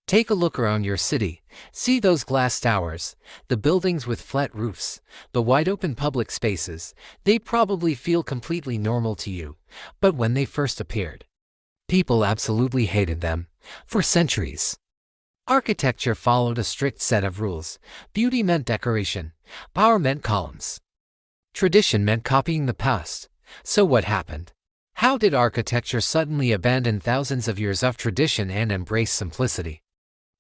Take a look around your city. See those glass towers, the buildings with flat roofs, the wide-open public spaces. They probably feel completely normal to you, but when they first appeared, people absolutely hated them. For centuries, architecture followed a strict set of rules. Beauty meant decoration. Power meant columns. Tradition meant copying the past. So what happened? How did architecture suddenly abandon thousands of years of tradition and embrace simplicity?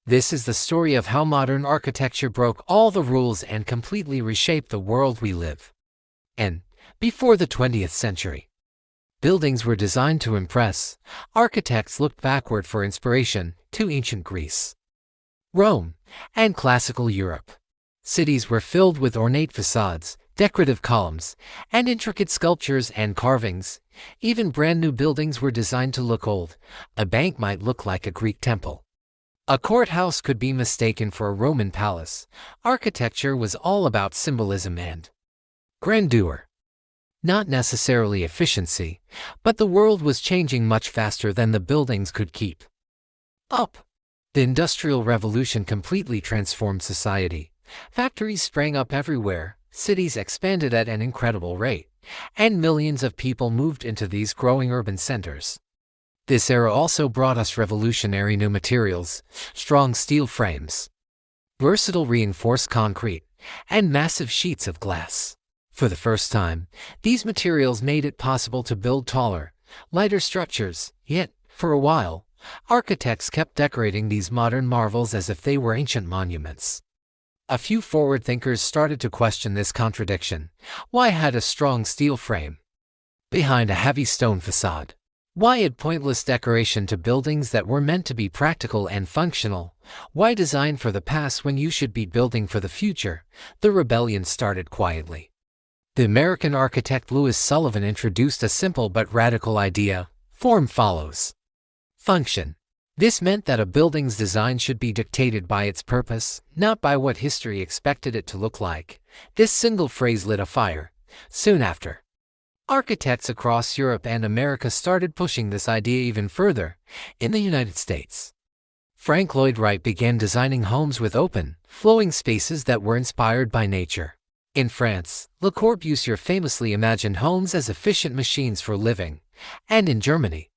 This is the story of how modern architecture broke all the rules and completely reshaped the world we live in. Before the 20th century, buildings were designed to impress. Architects looked backward for inspiration to ancient Greece, Rome, and classical Europe. Cities were filled with ornate facades, decorative columns, and intricate sculptures and carvings. Even brand new buildings were designed to look old. A bank might look like a Greek temple. A courthouse could be mistaken for a Roman palace. Architecture was all about symbolism and grandeur, not necessarily efficiency, but the world was changing much faster than the buildings could keep up. The Industrial Revolution completely transformed society. Factories sprang up everywhere, cities expanded at an incredible rate, and millions of people moved into these growing urban centers. This era also brought us revolutionary new materials, strong steel frames, versatile reinforced concrete, and massive sheets of glass. For the first time, these materials made it possible to build taller, lighter structures. Yet, for a while, architects kept decorating these modern marvels as if they were ancient monuments. A few forward thinkers started to question this contradiction. Why had a strong steel frame behind a heavy stone facade? Why add pointless decoration to buildings that were meant to be practical and functional? Why design for the past when you should be building for the future? The rebellion started quietly. The American architect Louis Sullivan introduced a simple but radical idea: form follows function. This meant that a building's design should be dictated by its purpose, not by what history expected it to look like. This single phrase lit a fire. Soon after, architects across Europe and America started pushing this idea even further. In the United States, Frank Lloyd Wright began designing homes with open, flowing spaces that were inspired by nature. In France, Le Corbusier famously imagined homes as efficient machines for living. And in Germany,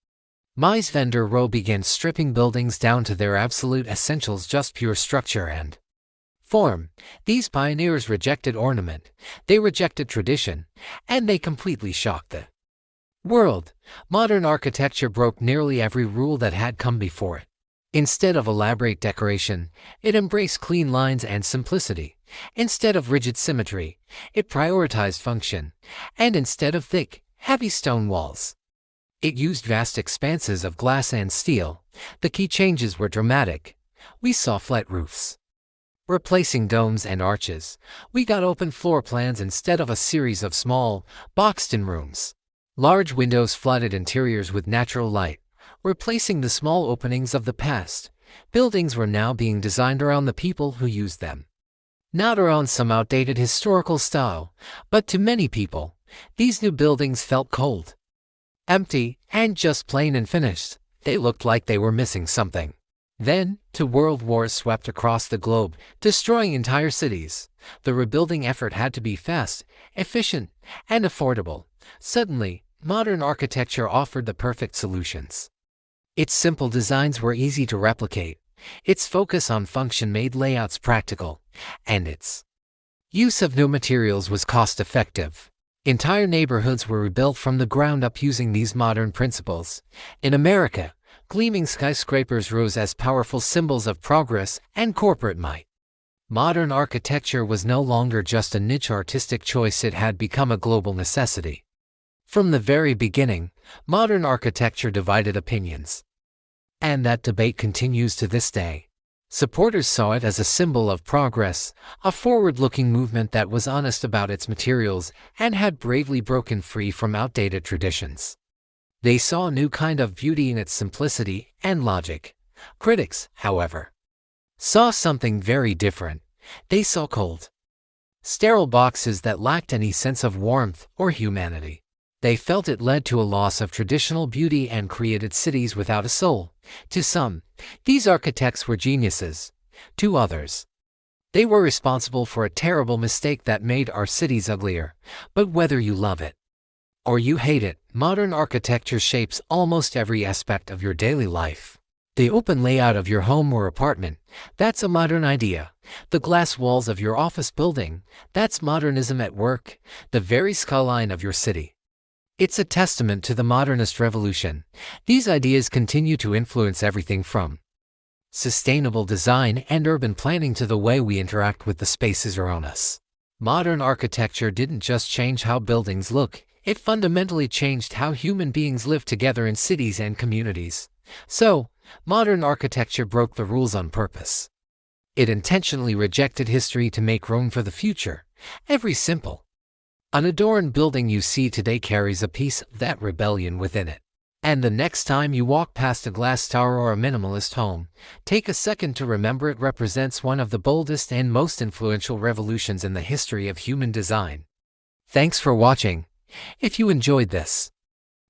Mies van der Rohe began stripping buildings down to their absolute essentials, just pure structure and form. These pioneers rejected ornament, they rejected tradition, and they completely shocked the world. Modern architecture broke nearly every rule that had come before it. Instead of elaborate decoration, it embraced clean lines and simplicity. Instead of rigid symmetry, it prioritized function. And instead of thick, heavy stone walls, it used vast expanses of glass and steel. The key changes were dramatic. We saw flat roofs replacing domes and arches. We got open floor plans instead of a series of small, boxed-in rooms. Large windows flooded interiors with natural light, replacing the small openings of the past. Buildings were now being designed around the people who used them, not around some outdated historical style. But to many people, these new buildings felt cold, empty, and just plain and finished. They looked like they were missing something. Then, two world wars swept across the globe, destroying entire cities. The rebuilding effort had to be fast, efficient, and affordable. Suddenly, modern architecture offered the perfect solutions. Its simple designs were easy to replicate. Its focus on function made layouts practical, and its use of new materials was cost-effective. Entire neighborhoods were rebuilt from the ground up using these modern principles. In America, gleaming skyscrapers rose as powerful symbols of progress and corporate might. Modern architecture was no longer just a niche artistic choice, it had become a global necessity. From the very beginning, modern architecture divided opinions. And that debate continues to this day. Supporters saw it as a symbol of progress, a forward-looking movement that was honest about its materials and had bravely broken free from outdated traditions. They saw a new kind of beauty in its simplicity and logic. Critics, however, saw something very different. They saw cold, sterile boxes that lacked any sense of warmth or humanity. They felt it led to a loss of traditional beauty and created cities without a soul. To some, these architects were geniuses. To others, they were responsible for a terrible mistake that made our cities uglier. But whether you love it or you hate it, modern architecture shapes almost every aspect of your daily life. The open layout of your home or apartment, that's a modern idea. The glass walls of your office building, that's modernism at work. The very skyline of your city, it's a testament to the modernist revolution. These ideas continue to influence everything from sustainable design and urban planning to the way we interact with the spaces around us. Modern architecture didn't just change how buildings look, it fundamentally changed how human beings live together in cities and communities. So, modern architecture broke the rules on purpose. It intentionally rejected history to make room for the future. Every simple, unadorned building you see today carries a piece of that rebellion within it. And the next time you walk past a glass tower or a minimalist home, take a second to remember it represents one of the boldest and most influential revolutions in the history of human design. Thanks for watching. If you enjoyed this,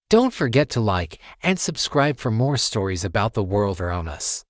don't forget to like and subscribe for more stories about the world around us.